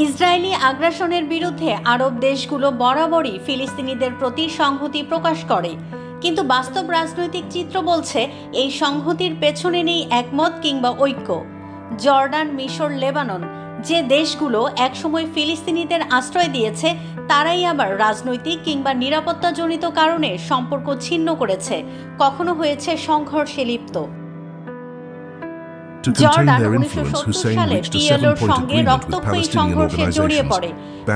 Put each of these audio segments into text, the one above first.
Israeli আগ্রাসনের বিরুদ্ধে আরব দেশগুলো বরাবরই ফিলিস্তিনিদের প্রতি সংহতি প্রকাশ করে, কিন্তু বাস্তব রাজনৈতিক চিত্র বলছে এই সংহতির পেছনে নেই একমত কিংবা ঐক্য। জর্ডান, মিশর, লেবানন যে দেশগুলো একসময় ফিলিস্তিনিদের আশ্রয় দিয়েছে, তারাই আবার রাজনৈতিক কিংবা নিরাপত্তাজনিত কারণে সম্পর্ক ছিন্ন করেছে, কখনো হয়েছে সংঘর্ষে লিপ্ত। জর্ডান 1970 সালে পিএলওর সঙ্গে রক্তক্ষয়ী সংঘর্ষে জড়িয়ে পড়ে,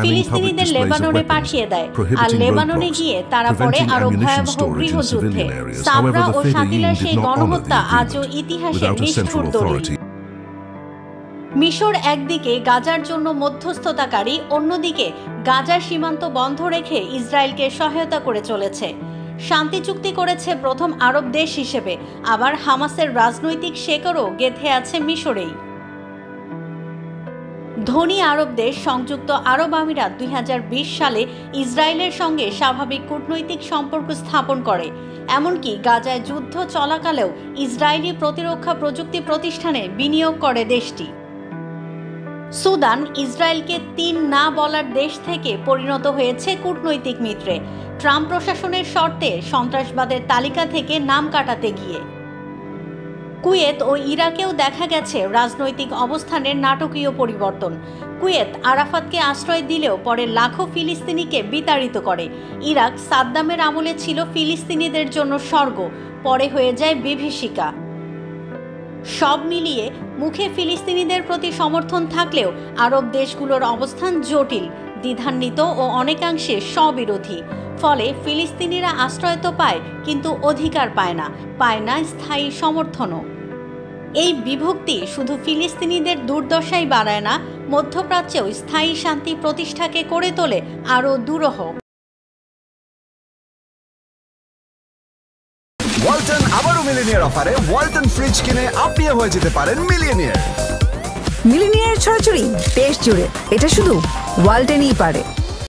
ফিলিস্তিনিদের লেবাননে পাঠিয়ে দেয়, আর লেবাননে গিয়ে তারা পড়ে আরো ভয়াবহ গৃহযুদ্ধে। সাবরা ও শাকিলার সেই গণহত্যা আজও ইতিহাসের নিষ্ঠুর দলিল। মিশর একদিকে গাজার জন্য মধ্যস্থতাকারী, অন্যদিকে গাজার সীমান্ত বন্ধ রেখে ইসরায়েলকে সহায়তা করে চলেছে। শান্তি চুক্তি করেছে প্রথম আরব দেশ হিসেবে, আবার হামাসের রাজনৈতিক শেকড়ও গেঁথে আছে মিশরেই। ধনী আরব দেশ সংযুক্ত আরব আমিরাত 2020 সালে ইসরায়েলের সঙ্গে স্বাভাবিক কূটনৈতিক সম্পর্ক স্থাপন করে, এমনকি গাজায় যুদ্ধ চলাকালেও ইসরায়েলি প্রতিরক্ষা প্রযুক্তি প্রতিষ্ঠানে বিনিয়োগ করে দেশটি। সুদান ইসরায়েলকে 3 না বলার দেশ থেকে পরিণত হয়েছে কূটনৈতিক মিত্রে, ট্রাম্প প্রশাসনের শর্তে সন্ত্রাসবাদের তালিকা থেকে নাম কাটাতে গিয়ে। কুয়েত ও ইরাকেও দেখা গেছে রাজনৈতিক অবস্থানের নাটকীয় পরিবর্তন। কুয়েত আরাফাতকে আশ্রয় দিলেও পরে লাখো ফিলিস্তিনিকে বিতাড়িত করে। ইরাক সাদ্দামের আমলে ছিল ফিলিস্তিনিদের জন্য স্বর্গ, পরে হয়ে যায় বিভীষিকা। সব মিলিয়ে মুখে ফিলিস্তিনিদের প্রতি সমর্থন থাকলেও আরব দেশগুলোর অবস্থান জটিল, দ্বিধান্বিত ও অনেকাংশে স্ববিরোধী। ফলে ফিলিস্তিনিরা আশ্রয় তো পায়, কিন্তু অধিকার পায় না স্থায়ী সমর্থনও। এই বিভক্তি শুধু ফিলিস্তিনিদের দুর্দশাই বাড়ায় না, মধ্যপ্রাচ্যেও স্থায়ী শান্তি প্রতিষ্ঠাকে করে তোলে আরও দুরূহ। ওয়ালটন আবারও মিলিনিয়ার অফারে ওয়ালটন ফ্রিজ কিনে আপনিও হয়ে যেতে পারেন মিলিয়নিয়ার। মিলিনিয়ার ছড়াছড়ি দেশ জুড়ে, এটা শুধু ওয়ালটনই পারে।